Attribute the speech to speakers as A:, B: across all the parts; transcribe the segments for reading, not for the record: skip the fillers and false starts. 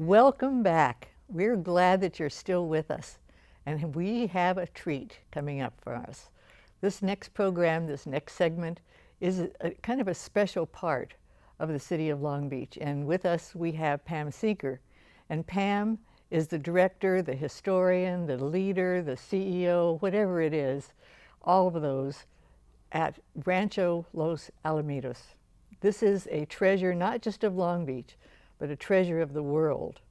A: Welcome back. We're glad that you're still with us, and we have a treat coming up for us. This next program, this next segment, is kind of a special part of the city of Long Beach. And with us, we have Pam Seeger. And Pam is the director, the historian, the leader, the CEO, whatever it is, all of those at Rancho Los Alamitos. This is a treasure not just of Long Beach, but a treasure of the world.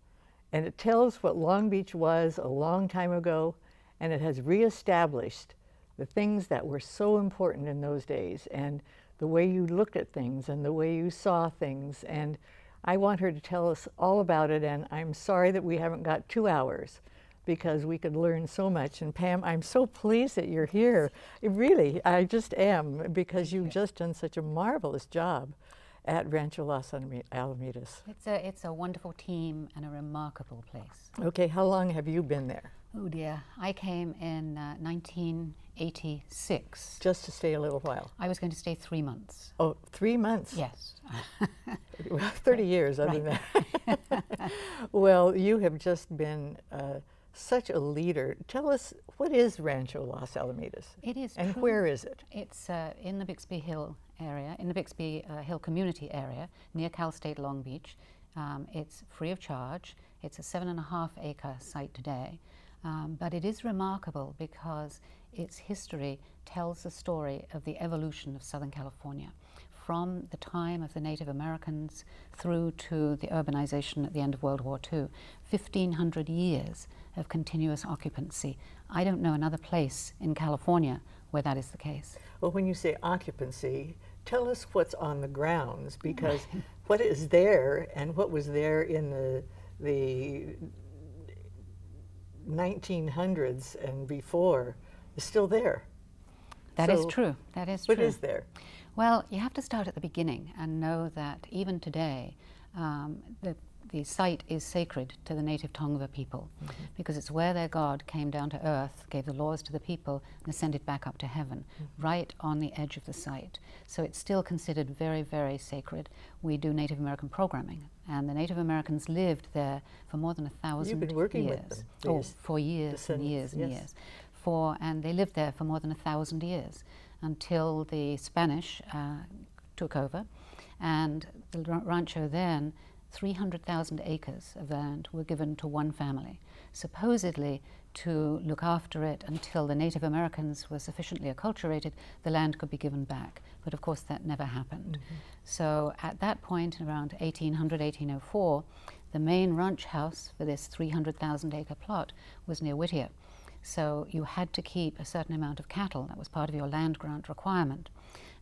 A: And it tells what Long Beach was a long time ago, and it has reestablished the things that were so important in those days, and the way you looked at things and the way you saw things. And I want her to tell us all about it, and I'm sorry that we haven't got 2 hours because we could learn so much. And Pam, I'm so pleased that you're here. Really, I just am, because you've just done such a marvelous job at Rancho Los Alamitos.
B: It's a wonderful team and a remarkable place.
A: Okay, how long have you been there?
B: Oh dear, I came in 1986.
A: Just to stay a little while.
B: I was going to stay 3 months.
A: Oh, 3 months?
B: Yes.
A: Well, 30 years other than that. Well, you have just been such a leader. Tell us, what is Rancho Los Alamitos?
B: It is
A: And
B: true.
A: where is it?
B: It's in the Bixby Hill area, in the Bixby Hill community area, near Cal State Long Beach. It's free of charge. It's a 7.5 acre site today. But it is remarkable because its history tells the story of the evolution of Southern California from the time of the Native Americans through to the urbanization at the end of World War II. 1,500 years of continuous occupancy. I don't know another place in California where that is the case.
A: Well, when you say occupancy, tell us what's on the grounds, because what is there and what was there in the 1900s and before is still there.
B: That is true. That is true.
A: What is there?
B: Well, you have to start at the beginning and know that even today, the site is sacred to the native Tongva people, because it's where their God came down to earth, gave the laws to the people, and ascended back up to heaven, right on the edge of the site. So it's still considered very, very sacred. We do Native American programming, and the Native Americans lived there for more than 1,000 years.
A: You've been working with them.
B: Oh, for years and years and years. And they lived there for more than 1,000 years until the Spanish took over, and the rancho then, 300,000 acres of land were given to one family, supposedly to look after it until the Native Americans were sufficiently acculturated, the land could be given back. But of course that never happened. So at that point, around 1800, 1804, the main ranch house for this 300,000 acre plot was near Whittier. So you had to keep a certain amount of cattle. That was part of your land grant requirement.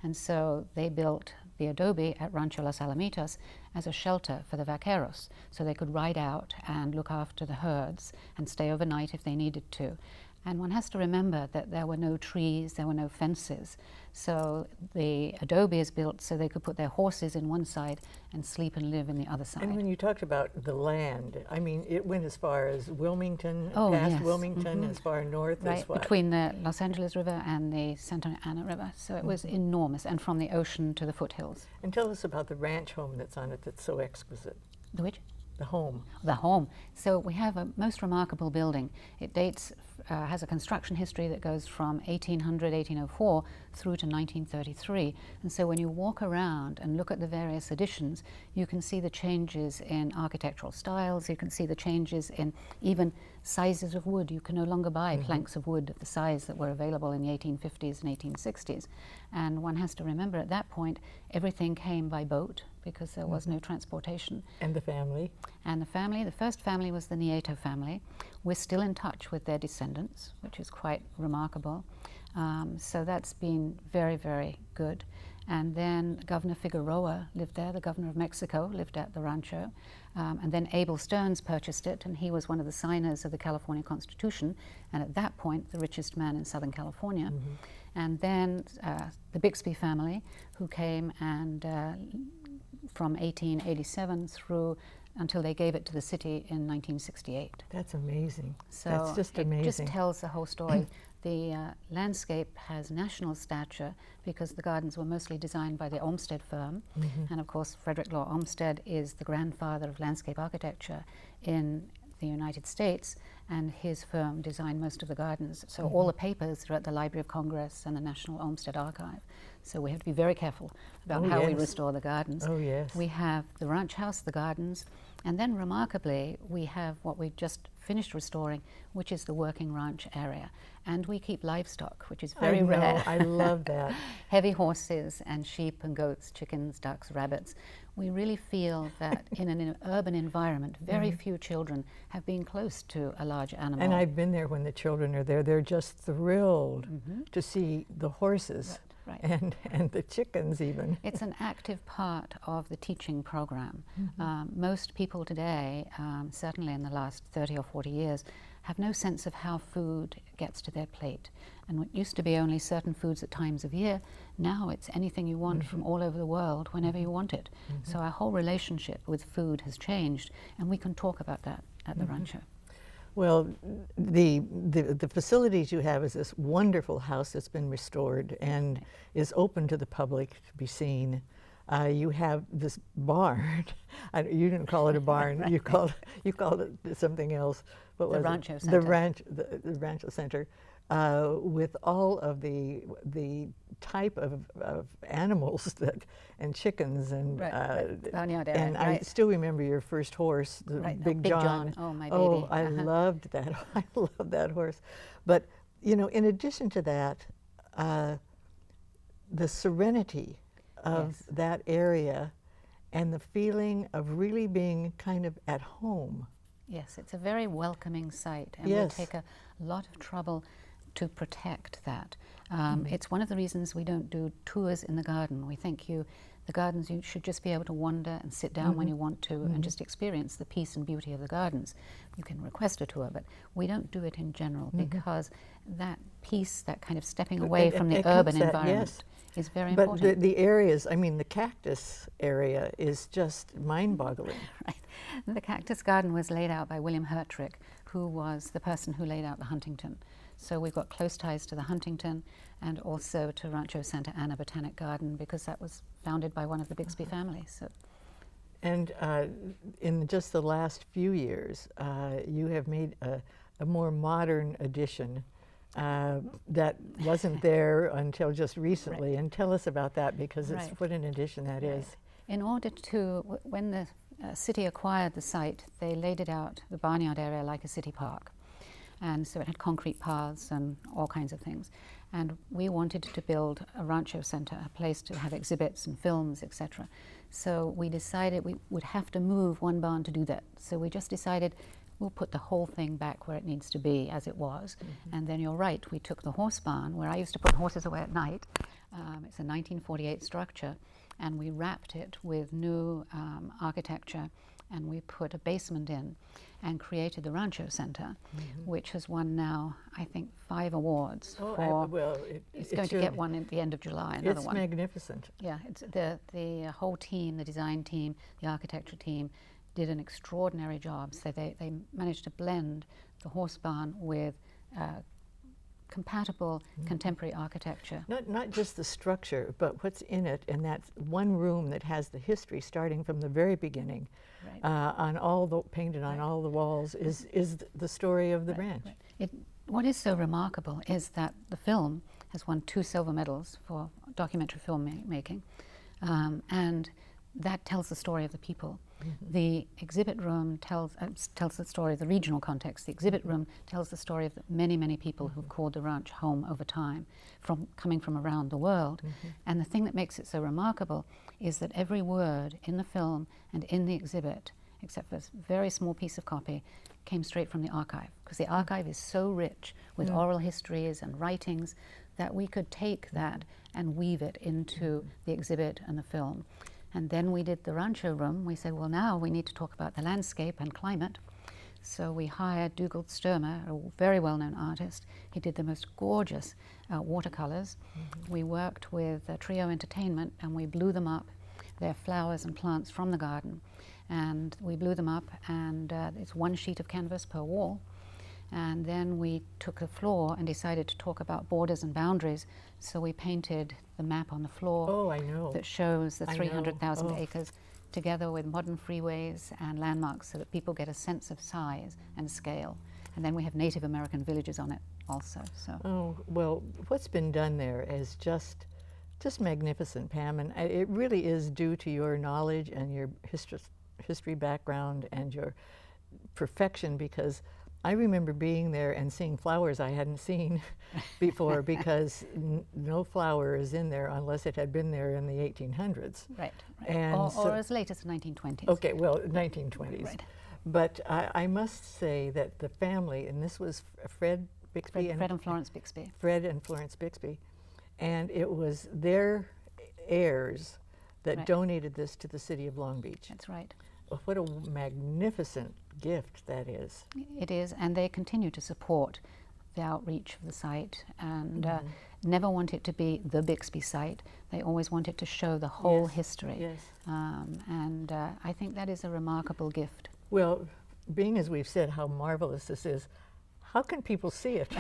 B: And so they built the adobe at Rancho Los Alamitos as a shelter for the vaqueros, so they could ride out and look after the herds and stay overnight if they needed to. And one has to remember that there were no trees, there were no fences. So the adobe is built so they could put their horses in one side and sleep and live in the other side.
A: And when you talked about the land, I mean, it went as far as Wilmington,
B: Oh,
A: past
B: yes.
A: Wilmington, as far north
B: Right,
A: as what?
B: between the Los Angeles River and the Santa Ana River. So it was enormous, and from the ocean to the foothills.
A: And tell us about the ranch home that's on it that's so exquisite.
B: The which?
A: The home.
B: The home. So we have a most remarkable building. It dates, has a construction history that goes from 1800, 1804 through to 1933. And so when you walk around and look at the various additions, you can see the changes in architectural styles, you can see the changes in even sizes of wood. You can no longer buy planks of wood of the size that were available in the 1850s and 1860s. And one has to remember at that point, everything came by boat because there was no transportation.
A: And the family?
B: And the family, the first family was the Nieto family. We're still in touch with their descendants, which is quite remarkable. So that's been very, very good. And then Governor Figueroa lived there, the governor of Mexico lived at the rancho. And then Abel Stearns purchased it, and he was one of the signers of the California Constitution, and at that point, the richest man in Southern California. And then the Bixby family, who came and from 1887 through until they gave it to the city in 1968.
A: That's amazing.
B: So
A: that's just amazing.
B: It just tells the whole story. The landscape has national stature because the gardens were mostly designed by the Olmsted firm. And of course, Frederick Law Olmsted is the grandfather of landscape architecture in the United States, and his firm designed most of the gardens. So all the papers are at the Library of Congress and the National Olmsted Archive. So we have to be very careful about how we restore the gardens.
A: Oh, yes.
B: We have the ranch house, the gardens, and then remarkably, we have what we just finished restoring, which is the working ranch area. And we keep livestock, which is very rare.
A: I love that.
B: Heavy horses and sheep and goats, chickens, ducks, rabbits. We really feel that in an urban environment, very few children have been close to a large animal.
A: And I've been there when the children are there. They're just thrilled to see the horses.
B: Right.
A: And the chickens even.
B: It's an active part of the teaching program. Most people today, certainly in the last 30 or 40 years, have no sense of how food gets to their plate. And what used to be only certain foods at times of year, now it's anything you want from all over the world whenever you want it. So our whole relationship with food has changed, and we can talk about that at the Rancho.
A: Well, the facilities you have is this wonderful house that's been restored and is open to the public to be seen. You have this barn. You didn't call it a barn. You called it something else. What was
B: the Rancho
A: it?
B: Center.
A: The Rancho Center, with all of the type of animals and chickens and
B: barnyard area,
A: and I still remember your first horse, the Big John.
B: Oh, my baby.
A: Oh, I loved that. I loved that horse. But you know, in addition to that, the serenity of that area and the feeling of really being kind of at home.
B: Yes, it's a very welcoming site, and we take a lot of trouble to protect that. It's one of the reasons we don't do tours in the garden. We think the gardens, you should just be able to wander and sit down when you want to and just experience the peace and beauty of the gardens. You can request a tour, but we don't do it in general because that peace, that kind of stepping away from the urban environment is very important.
A: But the areas, I mean, the cactus area is just mind-boggling.
B: Right. The cactus garden was laid out by William Hertrick, who was the person who laid out the Huntington. So we've got close ties to the Huntington and also to Rancho Santa Ana Botanic Garden, because that was founded by one of the Bixby families. So.
A: And in just the last few years, you have made a more modern addition that wasn't there until just recently. And tell us about that, because it's what an addition that is.
B: In order to, when the city acquired the site, they laid it out, the barnyard area, like a city park. And so it had concrete paths and all kinds of things. And we wanted to build a Rancho Center, a place to have exhibits and films, etc. So we decided we would have to move one barn to do that. So we just decided we'll put the whole thing back where it needs to be, as it was. And then you're right, we took the horse barn, where I used to put horses away at night. It's a 1948 structure, and we wrapped it with new architecture, and we put a basement in and created the Rancho Center, which has won now, I think, 5 awards. It's going to get one at the end of July, another one.
A: It's magnificent.
B: Yeah, it's the whole team, the design team, the architecture team, did an extraordinary job. So they managed to blend the horse barn with compatible contemporary architecture.
A: Not just the structure, but what's in it, and that's one room that has the history starting from the very beginning. On all the painted on all the walls is the story of the ranch.
B: What is so remarkable is that the film has won 2 silver medals for documentary filmmaking, and that tells the story of the people. The exhibit room tells the story of the regional context. The exhibit room tells the story of the many people who've called the ranch home over time, coming from around the world. And the thing that makes it so remarkable is that every word in the film and in the exhibit, except for a very small piece of copy, came straight from the archive, because the archive is so rich with oral histories and writings that we could take that and weave it into the exhibit and the film. And then we did the Rancho room. We said, well, now we need to talk about the landscape and climate. So we hired Dugald Sturmer, a very well-known artist. He did the most gorgeous watercolors. We worked with Trio Entertainment, and we blew them up. They're flowers and plants from the garden. And we blew them up, and it's 1 sheet of canvas per wall. And then we took the floor and decided to talk about borders and boundaries. So we painted the map on the floor.
A: Oh, I know.
B: That shows the 300,000
A: Oh.
B: acres, together with modern freeways and landmarks, so that people get a sense of size and scale. And then we have Native American villages on it also. So.
A: Oh, well, what's been done there is just magnificent, Pam, and it really is due to your knowledge and your history background and your perfection, because I remember being there and seeing flowers I hadn't seen before, because no flower is in there unless it had been there in the 1800s.
B: Right.
A: And
B: or as late as the 1920s.
A: Okay, well, 1920s.
B: Right.
A: But I must say that the family, and this was Fred Bixby
B: Fred and Florence Bixby.
A: Fred and Florence Bixby, and it was their heirs that donated this to the city of Long Beach.
B: That's right.
A: What a magnificent gift that is.
B: It is, and they continue to support the outreach of the site, and never want it to be the Bixby site. They always want it to show the whole history.
A: Yes.
B: And I think that is a remarkable gift.
A: Well, being as we've said how marvelous this is, how can people see it?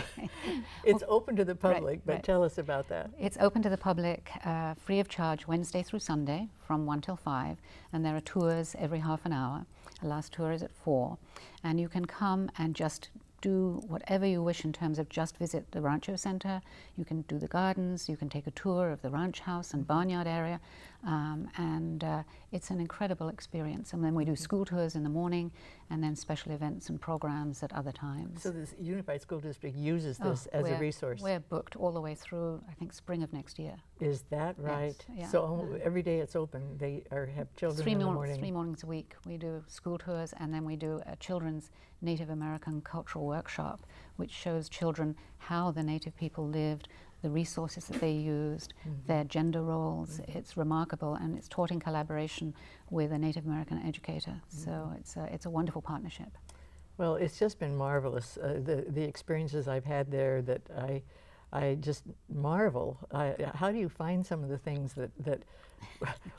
A: It's open to the public, but tell us about that.
B: It's open to the public, free of charge, Wednesday through Sunday from 1 till 5, and there are tours every half an hour. The last tour is at 4, and you can come and just do whatever you wish in terms of just visit the Rancho Center. You can do the gardens, you can take a tour of the ranch house and barnyard area, and it's an incredible experience. And then we do school tours in the morning, and then special events and programs at other times.
A: So this Unified School District uses this as a resource?
B: We're booked all the way through, I think, spring of next year.
A: Is that right?
B: Yes, yeah.
A: So every day it's open, they have children in the morning?
B: 3 mornings a week. We do school tours, and then we do a children's Native American cultural workshop, which shows children how the Native people lived, the resources that they used, their gender roles. It's remarkable, and it's taught in collaboration with a Native American educator. So it's a wonderful partnership.
A: Well, it's just been marvelous. The experiences I've had there, that I just marvel. How do you find some of the things that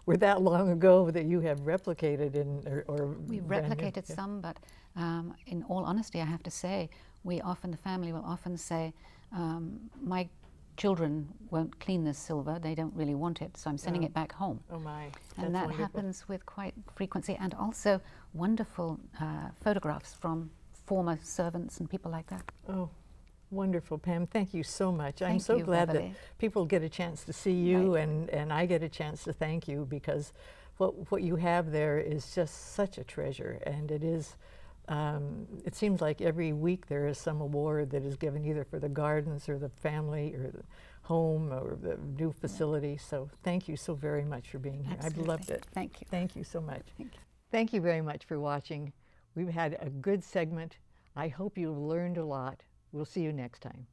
A: were that long ago that you have replicated or
B: We've replicated some, but in all honesty, I have to say, the family will often say, my children won't clean this silver, they don't really want it, so I'm sending it back home.
A: Oh my,
B: and that
A: wonderful.
B: happens with quite frequency, and also wonderful photographs from former servants and people like that.
A: Oh, wonderful, Pam. Thank you so much. I'm
B: Thank
A: so
B: you,
A: glad
B: Beverly.
A: that people get a chance to see you, and I get a chance to thank you, because what you have there is just such a treasure, and it is. It seems like every week there is some award that is given either for the gardens or the family or the home or the new facility. So thank you so very much for being here.
B: Absolutely.
A: I've loved it.
B: Thank you.
A: Thank you so much.
B: Thank you.
A: Thank you very much for watching. We've had a good segment. I hope you've learned a lot. We'll see you next time.